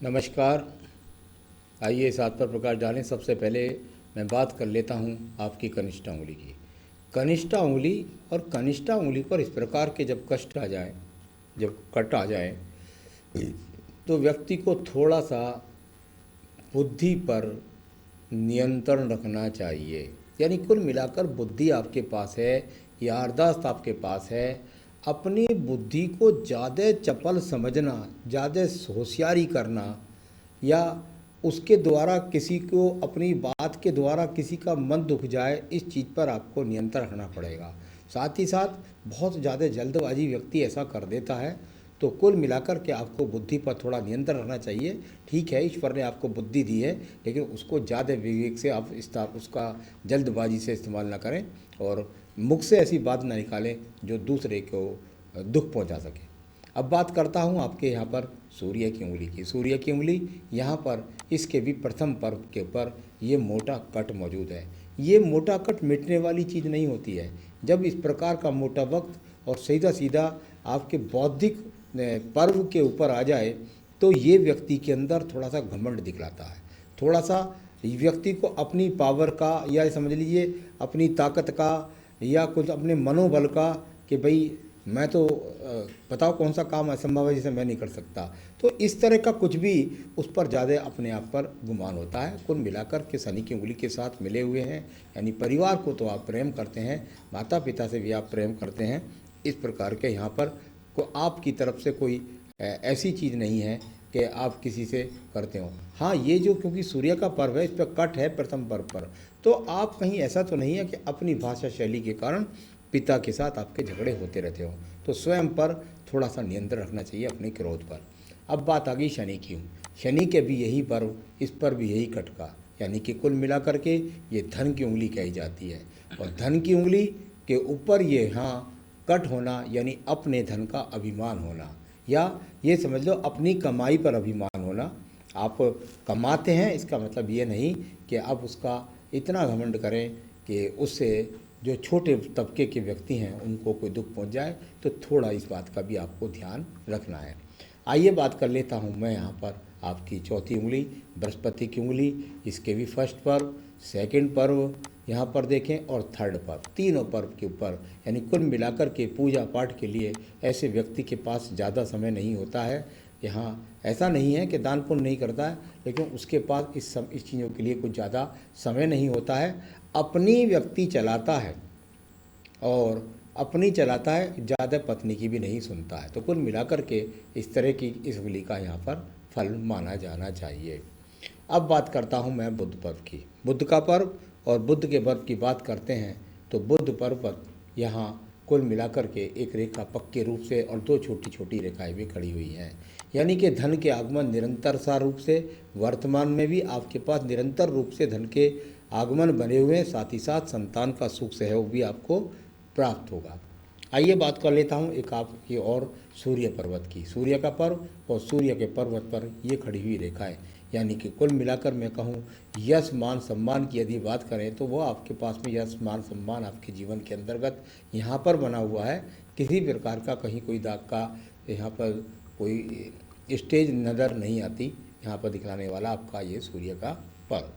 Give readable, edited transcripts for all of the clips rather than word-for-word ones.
नमस्कार। आइए इस बात पर प्रकाश डालें। सबसे पहले मैं बात कर लेता हूं आपकी कनिष्ठा उंगली की। कनिष्ठा उंगली और कनिष्ठा उंगली पर इस प्रकार के जब कष्ट आ जाए, जब कट आ जाए, तो व्यक्ति को थोड़ा सा बुद्धि पर नियंत्रण रखना चाहिए। यानी कुल मिलाकर बुद्धि आपके पास है, यारदाश्त आपके पास है। अपनी बुद्धि को ज़्यादा चपल समझना, ज़्यादा होशियारी करना, या उसके द्वारा किसी को अपनी बात के द्वारा किसी का मन दुख जाए, इस चीज़ पर आपको नियंत्रण रखना पड़ेगा। साथ ही साथ बहुत ज़्यादा जल्दबाजी व्यक्ति ऐसा कर देता है। तो कुल मिलाकर के आपको बुद्धि पर थोड़ा नियंत्रण रखना चाहिए। ठीक है, ईश्वर ने आपको बुद्धि दी है, लेकिन उसको ज़्यादा विवेक से आप उसका जल्दबाजी से इस्तेमाल ना करें और मुख से ऐसी बात ना निकालें जो दूसरे को दुख पहुंचा सके। अब बात करता हूं आपके यहाँ पर सूर्य की उंगली की। सूर्य की उंगली यहाँ पर इसके भी प्रथम पर्व के ऊपर ये मोटा कट मौजूद है। ये मोटा कट मिटने वाली चीज़ नहीं होती है। जब इस प्रकार का मोटा वक्त और सीधा सीधा आपके बौद्धिक पर्व के ऊपर आ जाए, तो ये व्यक्ति के अंदर थोड़ा सा घमंड दिखलाता है। थोड़ा सा व्यक्ति को अपनी पावर का, या समझ लीजिए अपनी ताकत का, या कुछ अपने मनोबल का, कि भाई मैं तो बताओ कौन सा काम असंभव है जिसे मैं नहीं कर सकता। तो इस तरह का कुछ भी उस पर ज़्यादा अपने आप पर गुमान होता है। कुल मिलाकर के शनि की उंगली के साथ मिले हुए हैं। यानी परिवार को तो आप प्रेम करते हैं, माता पिता से भी आप प्रेम करते हैं। इस प्रकार के यहाँ पर को आपकी तरफ से कोई ऐसी चीज़ नहीं है कि आप किसी से करते हो। हाँ, ये जो क्योंकि सूर्य का पर्व है, इस पर कट है प्रथम पर्व पर, तो आप कहीं ऐसा तो नहीं है कि अपनी भाषा शैली के कारण पिता के साथ आपके झगड़े होते रहते हो। तो स्वयं पर थोड़ा सा नियंत्रण रखना चाहिए, अपने क्रोध पर। अब बात आ गई शनि की। शनि के भी यही पर्व, इस पर भी यही कटका। यानी कि कुल मिलाकर के ये धन की उंगली कही जाती है। और धन की उंगली के ऊपर ये यहाँ कट होना, यानी अपने धन का अभिमान होना, या ये समझ लो अपनी कमाई पर अभिमान होना। आप कमाते हैं, इसका मतलब ये नहीं कि आप उसका इतना घमंड करें कि उससे जो छोटे तबके के व्यक्ति हैं उनको कोई दुख पहुंच जाए। तो थोड़ा इस बात का भी आपको ध्यान रखना है। आइए बात कर लेता हूं मैं यहाँ पर आपकी चौथी उंगली, बृहस्पति की उंगली। इसके भी फर्स्ट पर्व, सेकंड पर्व यहाँ पर देखें, और थर्ड पर्व, तीनों पर्व के ऊपर। यानी कुल मिलाकर के पूजा पाठ के लिए ऐसे व्यक्ति के पास ज़्यादा समय नहीं होता है। यहाँ ऐसा नहीं है कि दान पुण्य नहीं करता है, लेकिन उसके पास इस चीज़ों के लिए कुछ ज़्यादा समय नहीं होता है। अपनी व्यक्ति चलाता है, और अपनी चलाता है, ज़्यादा पत्नी की भी नहीं सुनता है। तो कुल मिलाकर के इस तरह की इस उंगली का यहाँ पर फल माना जाना चाहिए। अब बात करता हूँ मैं बुध पर्व की। बुध का पर्व और बुध के पर्व की बात करते हैं तो बुध पर्व पर यहाँ कुल मिलाकर के एक रेखा पक्के रूप से और दो छोटी छोटी रेखाएं भी खड़ी हुई हैं। यानी कि धन के आगमन निरंतर सा रूप से वर्तमान में भी आपके पास निरंतर रूप से धन के आगमन बने हुए हैं। साथ ही साथ संतान का सुख सहयोग भी आपको प्राप्त होगा। आइए बात कर लेता हूँ एक आपकी और सूर्य पर्वत की। सूर्य का पर्व और सूर्य के पर्वत पर ये खड़ी हुई रेखाएं, यानी कि कुल मिलाकर मैं कहूँ यश मान सम्मान की यदि बात करें तो वो आपके पास में यश मान सम्मान आपके जीवन के अंतर्गत यहाँ पर बना हुआ है। किसी प्रकार का कहीं कोई दाग का यहाँ पर कोई स्टेज नज़र नहीं आती। यहाँ पर दिखलाने वाला आपका ये सूर्य का पर्व।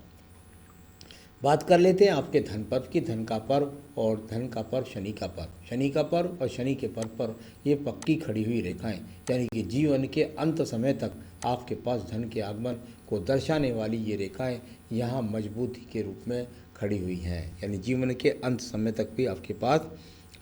बात कर लेते हैं आपके धन पर्व की। धन का पर्व और धन का पर्व शनि का पर्व। शनि का पर्व और शनि के पर्व पर ये पक्की खड़ी हुई रेखाएं, यानी कि जीवन के अंत समय तक आपके पास धन के आगमन को दर्शाने वाली ये रेखाएं यहाँ मजबूती के रूप में खड़ी हुई हैं। यानी जीवन के अंत समय तक भी आपके पास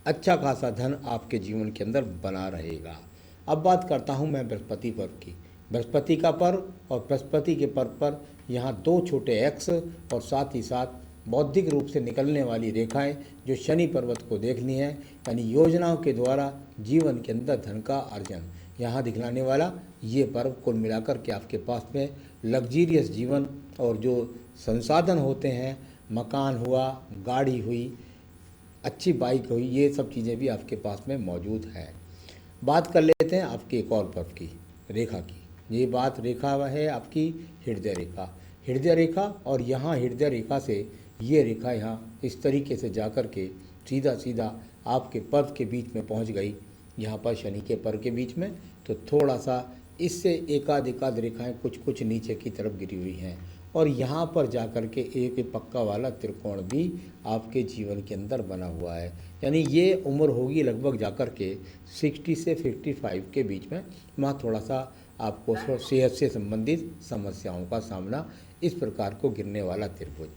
अच्छा खासा धन आपके जीवन के अंदर बना रहेगा। अब बात करता हूँ मैं बृहस्पति पर्व की। बृहस्पति का पर्व और बृहस्पति के पर्व पर यहाँ दो छोटे एक्स और साथ ही साथ बौद्धिक रूप से निकलने वाली रेखाएं जो शनि पर्वत को देखनी है। यानी योजनाओं के द्वारा जीवन के अंदर धन का अर्जन यहाँ दिखलाने वाला ये पर्व कुल मिलाकर के आपके पास में लग्जीरियस जीवन और जो संसाधन होते हैं, मकान हुआ, गाड़ी हुई, अच्छी बाइक हुई, ये सब चीज़ें भी आपके पास में मौजूद है। बात कर लेते हैं आपके एक और पर्व की, रेखा की। ये बात रेखा है आपकी हृदय रेखा। हृदय रेखा, और यहाँ हृदय रेखा से ये रेखा यहाँ इस तरीके से जाकर के सीधा सीधा आपके पर्व के बीच में पहुँच गई, यहाँ पर शनि के पर्व के बीच में। तो थोड़ा सा इससे एकाध एकाध रेखाएं कुछ कुछ नीचे की तरफ गिरी हुई हैं और यहाँ पर जाकर के एक पक्का वाला त्रिकोण भी आपके जीवन के अंदर बना हुआ है। यानी ये उम्र होगी लगभग जाकर के 60 से 55 के बीच में। वहाँ थोड़ा सा आपको सेहत से संबंधित समस्याओं का सामना इस प्रकार को गिरने वाला त्रिभुज।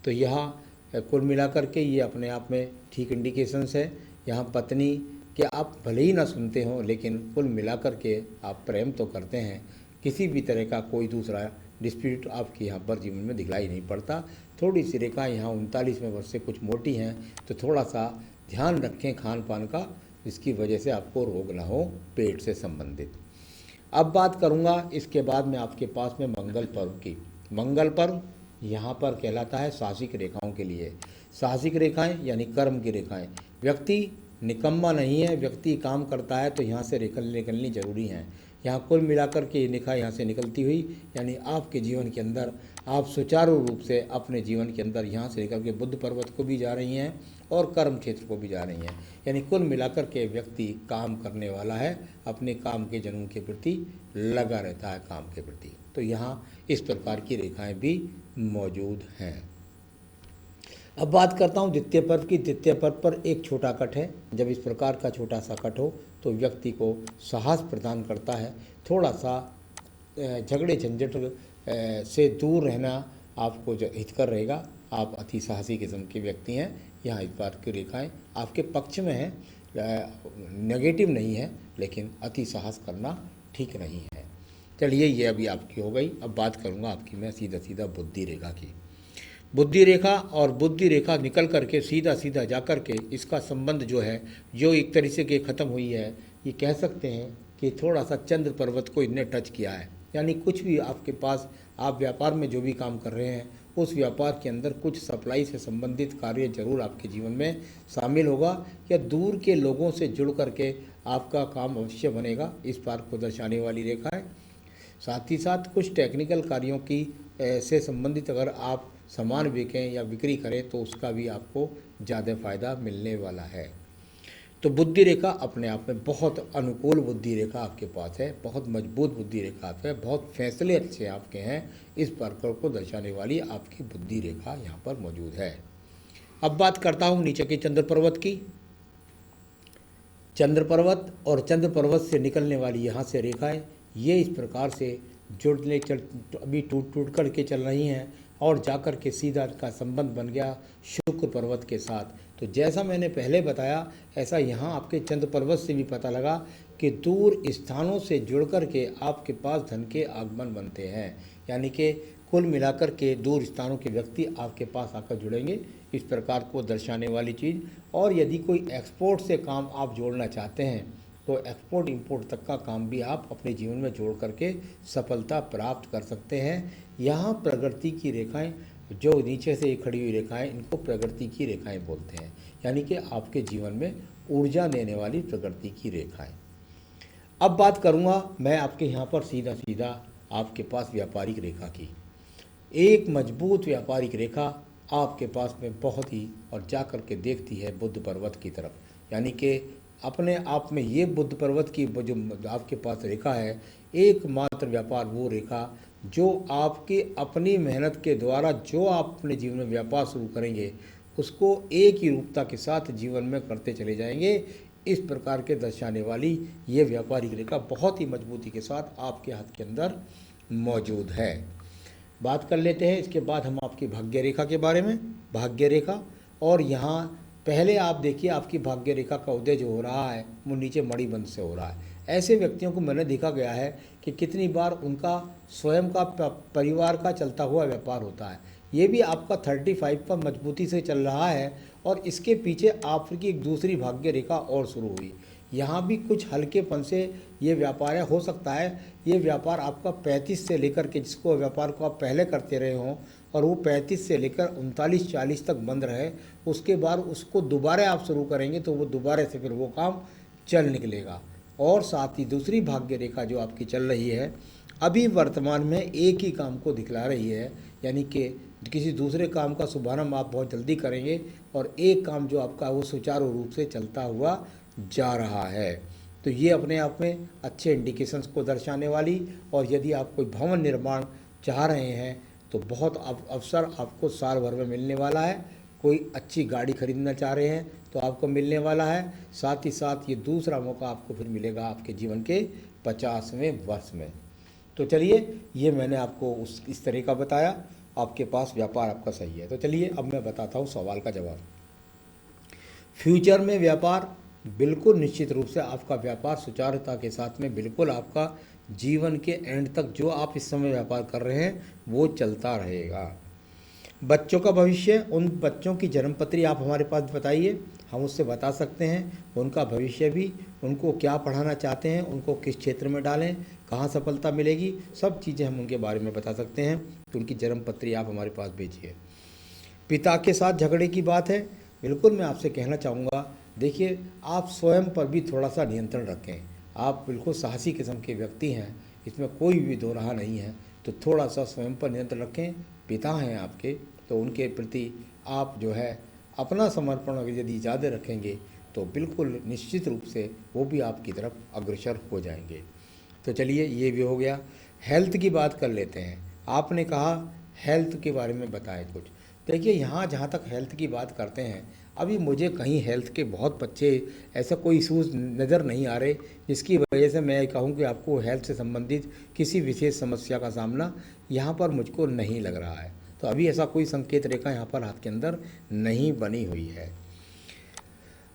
तो यहाँ कुल मिलाकर के ये अपने आप में ठीक इंडिकेशंस है। यहाँ पत्नी कि आप भले ही ना सुनते हो लेकिन कुल मिलाकर के आप प्रेम तो करते हैं। किसी भी तरह का कोई दूसरा डिस्प्यूट आपके यहाँ पर जीवन में दिखलाई नहीं पड़ता। थोड़ी सी रेखा यहाँ 39वें वर्ष से कुछ मोटी हैं, तो थोड़ा सा ध्यान रखें खान पान का, जिसकी वजह से आपको रोग ना हो पेट से संबंधित। अब बात करूँगा इसके बाद में आपके पास में मंगल पर्व की। मंगल पर्व यहाँ पर कहलाता है साहसिक रेखाओं के लिए। साहसिक रेखाएं यानी कर्म की रेखाएं। व्यक्ति निकम्मा नहीं है, व्यक्ति काम करता है तो यहाँ से निकलनी जरूरी है। यहाँ कुल मिलाकर के ये रेखा यहाँ से निकलती हुई यानी आपके जीवन के अंदर आप सुचारू रूप से अपने जीवन के अंदर यहाँ से निकल के बुद्ध पर्वत को भी जा रही हैं और कर्म क्षेत्र को भी जा रही हैं। यानी कुल मिलाकर के व्यक्ति काम करने वाला है, अपने काम के जुनून के प्रति लगा रहता है काम के प्रति। तो यहाँ इस प्रकार की रेखाएं भी मौजूद हैं। अब बात करता हूँ द्वितीय पर्व की। द्वितीय पर्व पर एक छोटा कट है। जब इस प्रकार का छोटा सा कट हो तो व्यक्ति को साहस प्रदान करता है। थोड़ा सा झगड़े झंझट से दूर रहना आपको जो हितकर रहेगा। आप अति साहसी किस्म के व्यक्ति हैं। यहाँ इस बार की रेखाएं आपके पक्ष में हैं, नेगेटिव नहीं है, लेकिन अति साहस करना ठीक नहीं है। चलिए ये अभी आपकी हो गई। अब बात करूँगा आपकी मैं सीधा बुद्धि रेखा की। बुद्धि रेखा और बुद्धि रेखा निकल करके सीधा सीधा जा कर के इसका संबंध जो है जो एक तरीके के ख़त्म हुई है, ये कह सकते हैं कि थोड़ा सा चंद्र पर्वत को इनने टच किया है। यानी कुछ भी आपके पास आप व्यापार में जो भी काम कर रहे हैं उस व्यापार के अंदर कुछ सप्लाई से संबंधित कार्य जरूर आपके जीवन में शामिल होगा या दूर के लोगों से जुड़ करके आपका काम अवश्य बनेगा। इस बार को दर्शाने वाली रेखा है। साथ ही साथ कुछ टेक्निकल कार्यों की से संबंधित अगर आप सामान बिकें या बिक्री करें तो उसका भी आपको ज़्यादा फायदा मिलने वाला है। तो बुद्धि रेखा अपने आप में बहुत अनुकूल बुद्धि रेखा आपके पास है, बहुत मजबूत बुद्धि रेखा है, बहुत फैसले अच्छे आपके हैं। इस प्रकार को दर्शाने वाली आपकी बुद्धि रेखा यहाँ पर मौजूद है। अब बात करता हूँ नीचे के चंद्र पर्वत की। चंद्र पर्वत और चंद्र पर्वत से निकलने वाली यहाँ से रेखाएं ये इस प्रकार से जुड़ने अभी टूट करके चल रही हैं और जाकर के सीधा का संबंध बन गया शुक्र पर्वत के साथ। तो जैसा मैंने पहले बताया ऐसा यहाँ आपके चंद्र पर्वत से भी पता लगा कि दूर स्थानों से जुड़ कर के आपके पास धन के आगमन बनते हैं। यानी कि कुल मिलाकर के दूर स्थानों के व्यक्ति आपके पास आकर जुड़ेंगे, इस प्रकार को दर्शाने वाली चीज़। और यदि कोई एक्सपोर्ट से काम आप जोड़ना चाहते हैं तो एक्सपोर्ट इंपोर्ट तक का काम भी आप अपने जीवन में जोड़ करके सफलता प्राप्त कर सकते हैं। यहाँ प्रगति की रेखाएं जो नीचे से खड़ी हुई रेखाएं इनको प्रगति की रेखाएं बोलते हैं। यानी कि आपके जीवन में ऊर्जा देने वाली प्रगति की रेखाएं। अब बात करूँगा मैं आपके यहाँ पर सीधा सीधा आपके पास व्यापारिक रेखा की। एक मजबूत व्यापारिक रेखा आपके पास में बहुत ही और जा कर के देखती है बुद्ध पर्वत की तरफ। यानी कि अपने आप में ये बुद्ध पर्वत की जो आपके पास रेखा है एकमात्र व्यापार वो रेखा जो आपकी अपनी मेहनत के द्वारा जो आप अपने जीवन में व्यापार शुरू करेंगे उसको एक ही रूपता के साथ जीवन में करते चले जाएंगे। इस प्रकार के दर्शाने वाली ये व्यापारिक रेखा बहुत ही मजबूती के साथ आपके हाथ के अंदर मौजूद है। बात कर लेते हैं इसके बाद हम आपकी भाग्य रेखा के बारे में। भाग्य रेखा और यहाँ पहले आप देखिए आपकी भाग्य रेखा का उदय जो हो रहा है वो नीचे मणिबंध से हो रहा है। ऐसे व्यक्तियों को मैंने देखा गया है कि कितनी बार उनका स्वयं का परिवार का चलता हुआ व्यापार होता है। ये भी आपका 35 पर मजबूती से चल रहा है और इसके पीछे आपकी एक दूसरी भाग्य रेखा और शुरू हुई। यहाँ भी कुछ हल्केपन से ये व्यापार हो सकता है। ये व्यापार आपका 35 से लेकर के जिसको व्यापार को आप पहले करते रहे हों और वो 35 से लेकर 39-40 तक बंद रहे, उसके बाद उसको दोबारा आप शुरू करेंगे तो वो दोबारा से फिर वो काम चल निकलेगा। और साथ ही दूसरी भाग्य रेखा जो आपकी चल रही है अभी वर्तमान में एक ही काम को दिखला रही है। यानी कि किसी दूसरे काम का शुभारंभ आप बहुत जल्दी करेंगे और एक काम जो आपका वो सुचारू रूप से चलता हुआ जा रहा है। तो ये अपने आप में अच्छे इंडिकेशंस को दर्शाने वाली। और यदि आप कोई भवन निर्माण चाह रहे हैं तो बहुत अवसर आपको साल भर में मिलने वाला है। कोई अच्छी गाड़ी खरीदना चाह रहे हैं तो आपको मिलने वाला है। साथ ही साथ ये दूसरा मौका आपको फिर मिलेगा आपके जीवन के 50वें वर्ष में। तो चलिए, ये मैंने आपको इस तरह का बताया। आपके पास व्यापार आपका सही है। तो चलिए अब मैं बताता हूँ सवाल का जवाब। फ्यूचर में व्यापार बिल्कुल निश्चित रूप से आपका व्यापार सुचारुता के साथ में बिल्कुल आपका जीवन के एंड तक जो आप इस समय व्यापार कर रहे हैं वो चलता रहेगा। बच्चों का भविष्य, उन बच्चों की जन्मपत्री आप हमारे पास बताइए, हम उससे बता सकते हैं उनका भविष्य भी, उनको क्या पढ़ाना चाहते हैं, उनको किस क्षेत्र में डालें, कहाँ सफलता मिलेगी, सब चीज़ें हम उनके बारे में बता सकते हैं। तो उनकी जन्मपत्री आप हमारे पास भेजिए। पिता के साथ झगड़े की बात है, बिल्कुल मैं आपसे कहना चाहूँगा, देखिए आप स्वयं पर भी थोड़ा सा नियंत्रण रखें। आप बिल्कुल साहसी किस्म के व्यक्ति हैं, इसमें कोई भी दो राह नहीं है। तो थोड़ा सा स्वयं पर नियंत्रण रखें। पिता हैं आपके, तो उनके प्रति आप जो है अपना समर्पण अगर यदि ज़्यादा रखेंगे तो बिल्कुल निश्चित रूप से वो भी आपकी तरफ अग्रसर हो जाएंगे। तो चलिए, ये भी हो गया। हेल्थ की बात कर लेते हैं। आपने कहा हेल्थ के बारे में बताएं कुछ। देखिए, यहाँ जहाँ तक हेल्थ की बात करते हैं, अभी मुझे कहीं हेल्थ के बहुत अच्छे ऐसा कोई इशूज़ नज़र नहीं आ रहे जिसकी वजह से मैं कहूँ कि आपको हेल्थ से संबंधित किसी विशेष समस्या का सामना यहाँ पर मुझको नहीं लग रहा है। तो अभी ऐसा कोई संकेत रेखा यहाँ पर हाथ के अंदर नहीं बनी हुई है।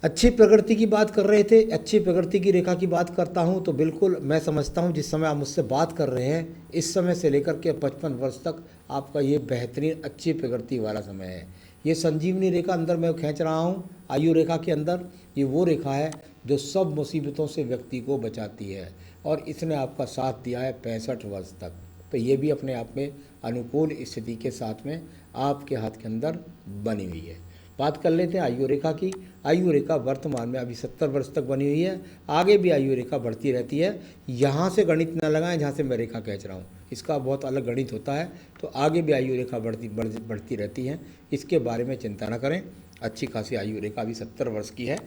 अच्छी प्रगति की बात कर रहे थे, अच्छी प्रगति की रेखा की बात करता हूँ तो बिल्कुल मैं समझता हूँ जिस समय आप मुझसे बात कर रहे हैं इस समय से लेकर के 55 वर्ष तक आपका ये बेहतरीन अच्छी प्रगति वाला समय है। ये संजीवनी रेखा अंदर मैं खींच रहा हूँ आयु रेखा के अंदर, ये वो रेखा है जो सब मुसीबतों से व्यक्ति को बचाती है और इसने आपका साथ दिया है 65 वर्ष तक। तो ये भी अपने आप में अनुकूल स्थिति के साथ में आपके हाथ के अंदर बनी हुई है। बात कर लेते हैं आयु रेखा की। आयु रेखा वर्तमान में अभी 70 वर्ष तक बनी हुई है, आगे भी आयु रेखा बढ़ती रहती है। यहाँ से गणित न लगाएं जहाँ से मैं रेखा खींच रहा हूँ, इसका बहुत अलग गणित होता है। तो आगे भी आयु रेखा बढ़ती रहती है, इसके बारे में चिंता न करें। अच्छी खासी आयु रेखा अभी 70 वर्ष की है,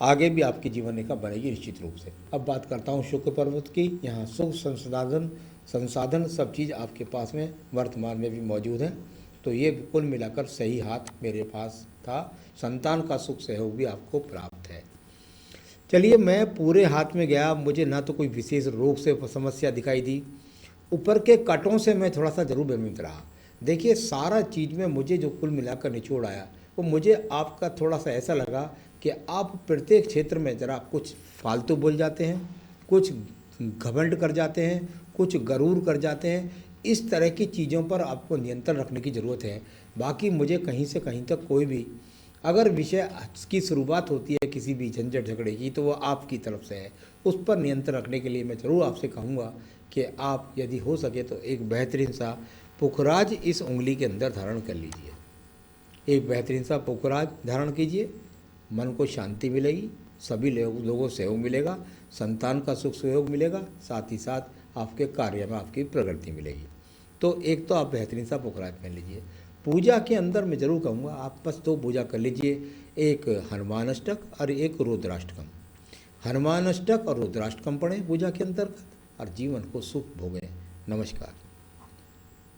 आगे भी आपकी जीवन रेखा बनेगी निश्चित रूप से। अब बात करता हूँ शुक्र पर्वत की। यहाँ सुख संसाधन सब चीज़ आपके पास में वर्तमान में भी मौजूद है। तो ये कुल मिलाकर सही हाथ मेरे पास था। संतान का सुख सहयोग भी आपको प्राप्त है। चलिए, मैं पूरे हाथ में गया, मुझे ना तो कोई विशेष रोग से समस्या दिखाई दी, ऊपर के कटों से मैं थोड़ा सा जरूर भ्रमित रहा। देखिए, सारा चीज़ में मुझे जो कुल मिलाकर निचोड़ आया वो मुझे आपका थोड़ा सा ऐसा लगा कि आप प्रत्येक क्षेत्र में ज़रा कुछ फालतू बोल जाते हैं, कुछ घमंड कर जाते हैं, कुछ गरूर कर जाते हैं। इस तरह की चीज़ों पर आपको नियंत्रण रखने की ज़रूरत है। बाकी मुझे कहीं से कहीं तक कोई भी अगर विषय की शुरुआत होती है किसी भी झंझट झगड़े की तो वो आपकी तरफ से है। उस पर नियंत्रण रखने के लिए मैं ज़रूर आपसे कहूँगा कि आप यदि हो सके तो एक बेहतरीन सा पुखराज इस उंगली के अंदर धारण कर लीजिए। एक बेहतरीन सा पुखराज धारण कीजिए, मन को शांति मिलेगी, सभी लोगों से सहयोग मिलेगा, संतान का सुख सहयोग मिलेगा, साथ ही साथ आपके कार्य में आपकी प्रगति मिलेगी। तो एक तो आप बेहतरीन सा पुखराज पहन लीजिए। पूजा के अंदर मैं ज़रूर कहूँगा आप बस 2 पूजा कर लीजिए, एक हनुमान अष्टक और एक रुद्राष्टकम। हनुमान अष्टक और रुद्राष्टकम पढ़ें पूजा के अंतर्गत और जीवन को सुख भोगें। नमस्कार।